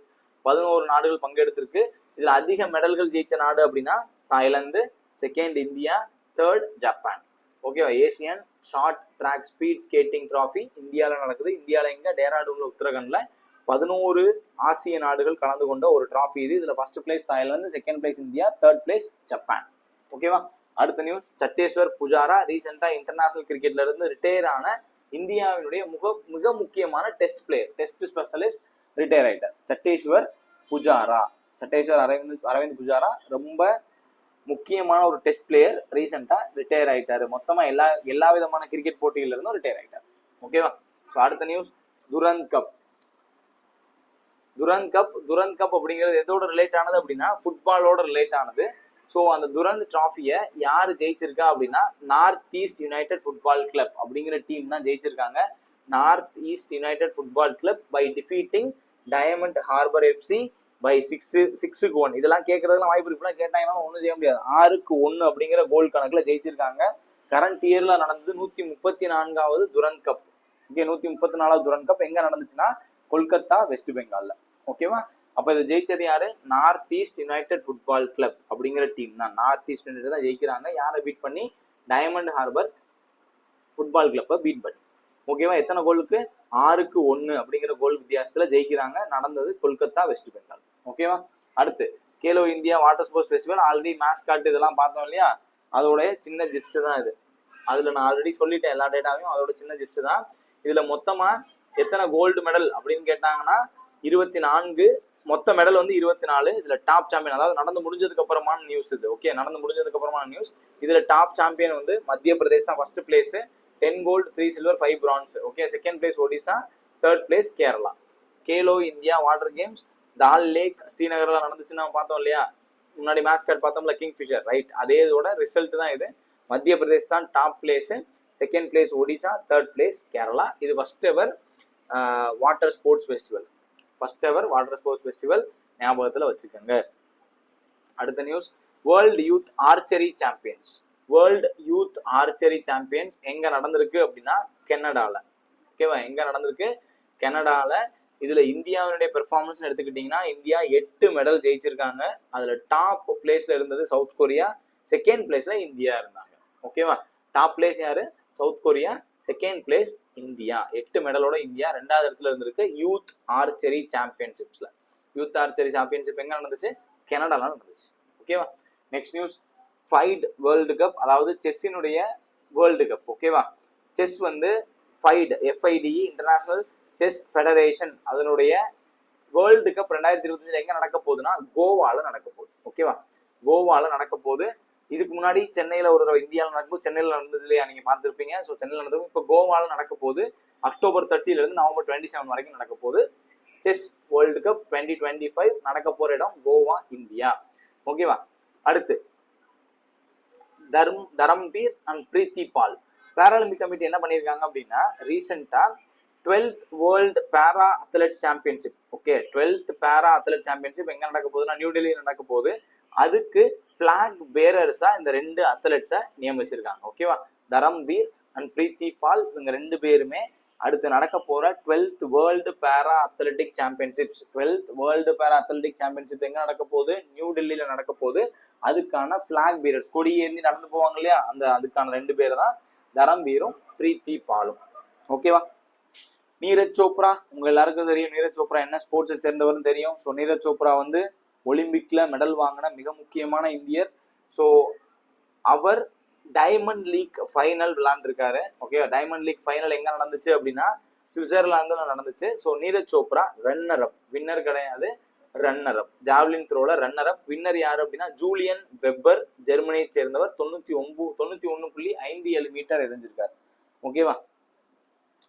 11 நாடுகள் பங்கெடுத்திருக்கு. இதுல அதிக மெடல்கள் ஜெயிச்ச நாடு அப்படின்னா Thailand, second India, third Japan. ஓகேவா? Asian short track speed skating trophy இந்தியாவில் நடக்குது. இந்தியாவில் எங்க? டேராடூன்ல, உத்தரகண்ட்ல. 11 ஆசிய நாடுகள் கலந்து கொண்ட ஒரு ட்ராஃபி இது. இதுல first place Thailand, second place India, third place Japan. ஓகேவா? அடுத்த நியூஸ், சட்டேஸ்வர் புஜாரா ரீசெண்டா இன்டர்நேஷனல் கிரிக்கெட்ல இருந்து ரிட்டையர் ஆன இந்தியாவினுடைய மிக முக்கியமான test player, test specialist retire ஆயிட்டார். சட்டேஸ்வர் புஜாரா, சட்டேஸ்வர் அரவிந்த் புஜாரா ரொம்ப முக்கியமான ஒரு டெஸ்ட் பிளேயர், ரீசெண்டா ரிட்டையர் ஆயிட்டாரு. மொத்தமா எல்லா விதமான கிரிக்கெட் போட்டிகள்ல இருந்தும் ரிட்டையர் ஆயிட்டாரு. ஓகேவா? ஸோ அடுத்த news, Durand cup. Durand cup அப்படிங்கிறது எதோட ரிலேட் ஆனது அப்படின்னா ஃபுட்பாலோட ரிலேட் ஆனது. ஸோ அந்த துரந்த் டிராஃபியை யாரு ஜெயிச்சிருக்கா அப்படின்னா north east United football club அப்படிங்கிற டீம் தான் ஜெயிச்சிருக்காங்க. North east United football club by defeating Diamond Harbour FC by 6-1. இதெல்லாம் கேட்கறதுலாம் வாய்ப்பு இருக்குன்னா கேட்டாங்கன்னா ஒன்றும் செய்ய முடியாது. 6-1 அப்படிங்கிற கோல் கணக்குல ஜெயிச்சிருக்காங்க. கரண்ட் இயர்ல நடந்தது 134வது துரந்த் கப். ஓகே, 134வது துரந்த் கப் எங்க நடந்துச்சுன்னா கொல்கத்தா, வெஸ்ட் பெங்கால்ல. ஓகேவா? அப்ப இதை ஜெயிச்சது யாரு? North east United football club அப்படிங்கிற டீம் தான். நார்த் ஈஸ்ட் யுனைடெட் தான் ஜெயிக்கிறாங்க. யாரை பீட் பண்ணி? டைமண்ட் ஹார்பர் ஃபுட்பால் கிளப்பை பீட் பண்ணி. ஓகேவா? எத்தனை கோலுக்கு? 6-1 அப்படிங்கிற கோல் வித்தியாசத்துல ஜெயிக்கிறாங்க. நடந்தது கொல்கத்தா, வெஸ்ட் பெங்கால். ஓகேவா? அடுத்து Khelo India water sports festival. Already mascot இதெல்லாம் பார்த்தோம் இல்லையா? அதோட சின்ன ஜிஸ்ட் தான் இது. அதுல நான் ஆல்ரெடி சொல்லிட்டேன் எல்லா டேட்டாவையும். அதோட சின்ன ஜிஸ்ட் தான். இதுல மொத்தமா எத்தனை கோல்டு மெடல் அப்படின்னு கேட்டாங்கன்னா 24. மொத்த மெடல் வந்து 24. இதுல டாப் சாம்பியன், அதாவது நடந்து முடிஞ்சதுக்கு அப்புறமான நியூஸ் இது. ஓகே, நடந்து முடிஞ்சதுக்கு அப்புறமான நியூஸ். இதுல டாப் சாம்பியன் வந்து மத்திய பிரதேஷ் தான் first place. 10 gold 3 silver 5 bronze. Okay, second place Odisha, third place Kerala. Khelo India water games Dal lake ஸ்ரீநகர்ல நடந்துச்சுன்னு நம்ம பார்த்தோம் இல்லையா? முன்னாடி மேஸ்காட் பார்த்தோம்ல, கிங் ஃபிஷர், ரைட்? அதே இதோட ரிசல்ட் தான் இது. மத்திய பிரதேஷ் தான் top place, second place Odisha, third place Kerala. இது first ever water sports festival. First ever water sports festival ஞாபகத்துல வச்சுக்கோங்க. அடுத்த news, world youth archery champions. World youth archery champions எங்க நடந்திருக்கு அப்படின்னா கனடால. ஓகேவா? எங்க நடந்திருக்கு? கனடால. இதுல இந்தியாவுடைய பெர்ஃபார்மன்ஸ் எடுத்துக்கிட்டீங்கன்னா இந்தியா 8 மெடல் ஜெயிச்சிருக்காங்க. அதுல டாப் பிளேஸ்ல இருந்தது சவுத் கொரியா, செகண்ட் பிளேஸ்ல இந்தியா இருந்தாங்க. ஓகேவா? டாப் பிளேஸ் யாரு? South Korea, second place India. 8 மெடலோட இந்தியா 2வது இடத்துல இருந்திருக்கு யூத் ஆர்ச்சரி சாம்பியன்ஷிப்ஸ்ல. யூத் ஆர்ச்சரி சாம்பியன்ஷிப் எங்க நடந்துச்சு? கனடால நடந்துச்சு. ஓகேவா? Next news, FIDE world cup, அதாவது செஸ்ஸினுடைய வேர்ல்டு கப். ஓகேவா? செஸ் வந்து FIDE, FIDE international chess federation, அதனுடைய வேர்ல்டு கப் 2025 எங்க நடக்க போகுதுன்னா கோவால நடக்க போகுது. ஓகேவா? கோவால நடக்க போகுது. இதுக்கு முன்னாடி சென்னையில ஒரு தடவை இந்தியாவில் நடக்கும்போது சென்னையில நடந்தது இல்லையா? நீங்க பார்த்துருப்பீங்க. ஸோ சென்னையில நடந்தது. இப்போ கோவால நடக்க போகுது. அக்டோபர் 30 இருந்து நவம்பர் 27 வரைக்கும் நடக்க போகுது. செஸ் வேர்ல்டு கப் 2025 நடக்க போற இடம் கோவா, இந்தியா. ஓகேவா? அடுத்து Dharambir and Preethi Pal. Paralympic committee என்ன பண்ணியிருக்காங்க அப்படின்னா ரீசெண்டா 12th வேர்ல்டு பேரா அத்லெட்ஸ் சாம்பியன்ஷிப். ஓகே, 12th பேரா அத்லெட் சாம்பியன்ஷிப் எங்க நடக்க போகுதுன்னா நியூ டெல்லியில் நடக்க போகுது. அதுக்கு பிளாக் பேரர்ஸா இந்த 2 அத்லெட்ஸை நியமிச்சிருக்காங்க. ஓகேவா? தரம்பீர் அண்ட் பிரீத்தி பால், இவங்க 2 பேருமே அடுத்து நடக்க போற 12th வேர்ல்டு பேரா அத்லெட்டிக் சாம்பியன்ஷிப்ஸ். 12th வேர்ல்டு பேரா அத்லெட்டிக் சாம்பியன்ஷிப் எங்க நடக்க போகுது? நியூ டெல்லியில நடக்க போகுது. அதுக்கான பிளாக் பீரர்ஸ், கொடி ஏந்தி நடந்து போவாங்க இல்லையா? அதுக்கான 2 பேர் தான் தரம்பீரும் பிரீத்தி பாலும். ஓகேவா? நீரஜ் சோப்ரா, உங்க எல்லாருக்கும் தெரியும் நீரஜ் சோப்ரா என்ன ஸ்போர்ட்ஸை சேர்ந்தவர்னு தெரியும். ஸோ நீரஜ் சோப்ரா வந்து ஒலிம்பிக்ல மெடல் வாங்கின மிக முக்கியமான இந்தியர். ஸோ அவர் டைமண்ட் லீக் ஃபைனல் விளையாண்டுருக்காரு. ஓகே, டைமண்ட் லீக் ஃபைனல் எங்க நடந்துச்சு அப்படின்னா சுவிட்சர்லாந்துல நடந்துச்சு. So Neeraj Chopra runner up, winner கிடையாது, ரன்னர் அப். ஜாவ்லின் த்ரோல ரன்னர் அப். வின்னர் யாரு அப்படின்னா ஜூலியன் வெப்பர், ஜெர்மனியை சேர்ந்தவர். 91.57 மீட்டர் எரிஞ்சிருக்காரு. ஓகேவா?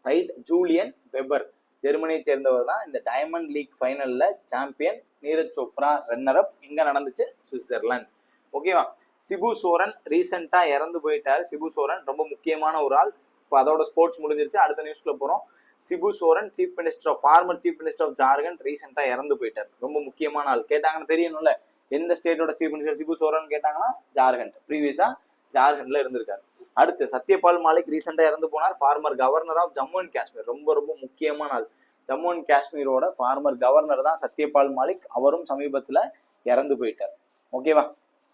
ரைட், ஜூலியன் வெப்பர், ஜெர்மனியை சேர்ந்தவர் தான் இந்த டைமண்ட் லீக் ஃபைனல்ல champion. Neeraj Chopra runner up. எங்க நடந்துச்சு? சுவிட்சர்லாந்து. ஓகேவா? சிபு சோரன் ரீசெண்டா இறந்து போயிட்டாரு. சிபு சோரன் ரொம்ப முக்கியமான ஒரு ஆள். இப்போ அதோட ஸ்போர்ட்ஸ் முடிஞ்சிருச்சு. அடுத்த நியூஸ்ல போறோம். Shibu Soren former chief minister of Jharkhand ரீசெண்டா இறந்து போயிட்டார். ரொம்ப முக்கியமான ஆள். கேட்டாங்கன்னு தெரியணும்ல எந்த ஸ்டேட்டோட சீஃப் மினிஸ்டர் சிபு சோரன் கேட்டாங்கன்னா ஜார்க்கண்ட். ப்ரீவியஸா ஜார்க்கண்ட்ல இருந்திருக்காரு. அடுத்து சத்யபால் மாலிக் ரீசெண்டா இறந்து போனார். Former governor of Jammu and Kashmir. ரொம்ப ரொம்ப முக்கியமான ஆள். ஜம்மு அண்ட் காஷ்மீரோட ஃபார்மர் கவர்னர் தான் சத்யபால் மாலிக். அவரும் சமீபத்துல இறந்து போயிட்டார். ஓகேவா?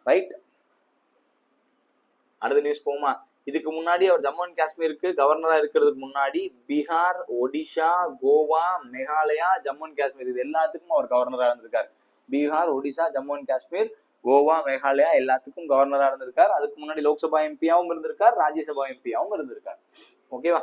ரைட், அடுத்த நியூஸ் போமா. இதுக்கு முன்னாடி அவர் ஜம்மு அண்ட் காஷ்மீருக்கு கவர்னரா இருக்கிறதுக்கு முன்னாடி பீகார், ஒடிஷா, கோவா, மேகாலயா, ஜம்மு அண்ட் காஷ்மீர் இது எல்லாத்துக்கும் அவர் கவர்னரா இருந்திருக்காரு. பீகார், ஒடிஷா, ஜம்மு அண்ட் காஷ்மீர், கோவா, மேகாலயா எல்லாத்துக்கும் கவர்னரா இருந்திருக்காரு. அதுக்கு முன்னாடி லோக்சபா எம்பியாவும் இருந்திருக்காரு, ராஜ்யசபா எம்பியாவும் இருந்திருக்காரு. ஓகேவா?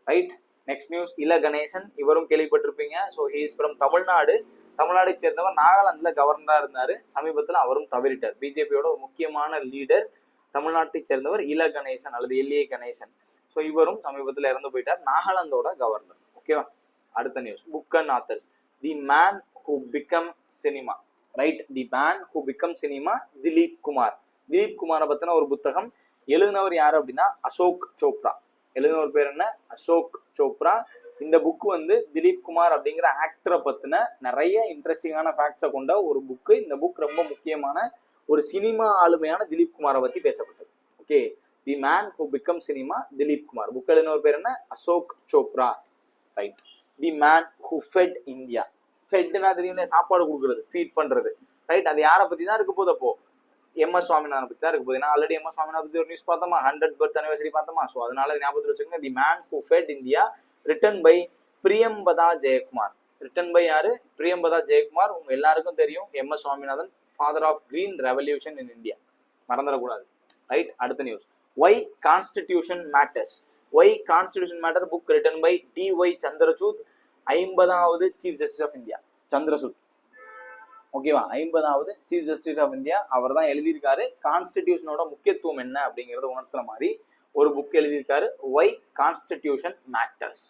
ரைட், நெக்ஸ்ட் நியூஸ், இல கணேசன். இவரும் கேள்விப்பட்டிருப்பீங்க. So he is from Tamil Nadu. தமிழ்நாடை சேர்ந்தவர். நாகாலாந்துல கவர்னரா இருந்தாரு. சமீபத்துல அவரும் தவறிட்டார். பிஜேபியோட ஒரு முக்கியமான லீடர், தமிழ்நாட்டை சேர்ந்தவர் இல கணேசன் அல்லது எல்ஏ கணேசன். ஸோ இவரும் சமீபத்தில் இறந்து போயிட்டார். நாகாலாந்தோட கவர்னர். ஓகேவா? அடுத்த news, book and authors. The man who became cinema. Right, the man who became cinema, Dilip Kumar. Dilip குமாரை பத்தின ஒரு புத்தகம். எழுதினவர் யாரு அப்படின்னா அசோக் சோப்ரா. எழுதினவர் பேர் என்ன? அசோக் சோப்ரா. இந்த புக் வந்து திலீப் குமார் அப்படிங்கிற ஆக்டரை பத்தின நிறைய இன்ட்ரெஸ்டிங்கான ஃபேக்ட்ஸை கொண்ட ஒரு புக்கு. இந்த புக் ரொம்ப முக்கியமான ஒரு சினிமா ஆளுமையான திலீப் குமாரை பத்தி பேசப்பட்டது. Okay, the man who became cinema Dilip Kumar. Book எழுதின பேர் என்ன? Ashok Chopra. Right. The man who fed India. ஃபெட்னா தெரியும், சாப்பாடு கொடுக்குறது, ஃபீட் பண்றது. ரைட். அது யாரை பத்தி தான் இருக்க போகுது? அப்போ எம்எஸ் சுவாமிநாதன் பத்தி தான் இருக்க போகுது. ஏன்னா ஆல்ரெடி எம்எஸ் சுவாமிநாதன் பத்தி ஒரு நியூஸ் பார்த்தோமா, 100th பர்த் அனிவர்சரி பார்த்தோமா. ஸோ அதனால ஞாபகத்தில் வச்சுக்கோங்க. The man who fed India, written by Priyambada Jayakumar. Written by யாரு? பிரியம்பதா ஜெயக்குமார். உங்க எல்லாருக்கும் தெரியும், MS Swaminathan father of green revolution in India, மறந்துடக்கூடாது. ரைட். அடுத்த news, why constitution matters. Why constitution matter book written by DY. Chandrachud, 50வது chief justice of India. Chandrachud, ஓகேவா? 50வது சீஃப் ஜஸ்டிஸ் ஆஃப் இந்தியா அவர் தான் எழுதியிருக்காரு. கான்ஸ்டிடியூஷனோட முக்கியத்துவம் என்ன அப்படிங்கறத உணர்த்துற மாதிரி ஒரு புக் எழுதியிருக்காரு, ஒய் கான்ஸ்டிடியூஷன் மேட்டர்ஸ்.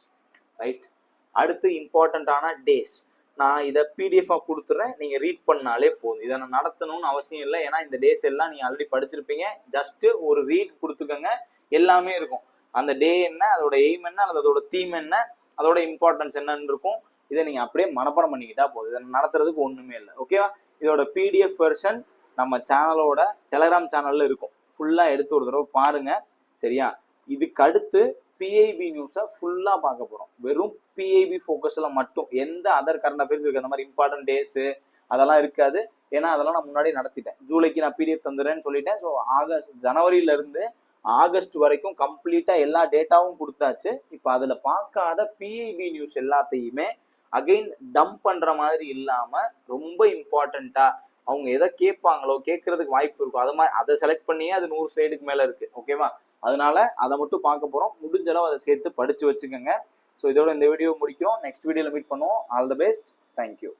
ரைட். அடுத்து இம்பார்ட்டன்டான டேஸ். நான் இதை பிடிஎஃப் கொடுத்துறேன், நீங்க ரீட் பண்ணாலே போதும். இதை நான் நடத்தணும்னு அவசியம் இல்லை, ஏன்னா இந்த டேஸ் எல்லாம் நீங்க ஆல்ரெடி படிச்சிருப்பீங்க. ஜஸ்ட் ஒரு ரீட் கொடுத்துக்கோங்க, எல்லாமே இருக்கும். அந்த டே என்ன, அதோட எய்ம் என்ன, அல்லது அதோட தீம் என்ன, அதோட இம்பார்ட்டன்ஸ் என்னன்னு இருக்கும். இதை நீங்க அப்படியே மனப்பாடம் பண்ணிக்கிட்டா போதும். இதை நடத்துறதுக்கு ஒண்ணுமே இல்லை. ஓகேவா? இதோட பிடிஎஃப் வெர்ஷன் நம்ம சேனலோட டெலகிராம் சேனல்ல இருக்கும். ஃபுல்லா எடுத்து ஒரு தடவை பாருங்க, சரியா? இதுக்கு அடுத்து பிஐபி நியூஸை ஃபுல்லா பார்க்க போறோம். வெறும் பிஐபி ஃபோக்கஸ்ல மட்டும், எந்த அதர் கரண்ட் அஃபேர்ஸ் இருக்கு, அந்த மாதிரி இம்பார்ட்டன்ட் டேஸ் அதெல்லாம் இருக்காது. ஏன்னா அதெல்லாம் நான் முன்னாடி நடத்திட்டேன். ஜூலைக்கு நான் பிடிஎஃப் தந்துடுறேன்னு சொல்லிட்டேன். ஸோ ஜனவரியில இருந்து ஆகஸ்ட் வரைக்கும் கம்ப்ளீட்டா எல்லா டேட்டாவும் கொடுத்தாச்சு. இப்போ அதுல பார்க்காத பிஐபி நியூஸ் எல்லாத்தையுமே அகைன் டம்ப் பண்ற மாதிரி இல்லாம ரொம்ப இம்பார்ட்டண்டா அவங்க எதை கேட்பாங்களோ, கேட்கறதுக்கு வாய்ப்பு இருக்கும், அது மாதிரி அதை செலக்ட் பண்ணியே அது 100 ஸ்லைடுக்கு மேல இருக்கு. ஓகேவா? அதனால அதை மட்டும் பார்க்க போறோம். முடிஞ்ச அளவு அதை சேர்த்து படிச்சு வச்சுக்கோங்க. ஸோ இதோட இந்த வீடியோ முடிக்கிறோம். நெக்ஸ்ட் வீடியோல மீட் பண்ணுவோம். All the best. தேங்க்யூ.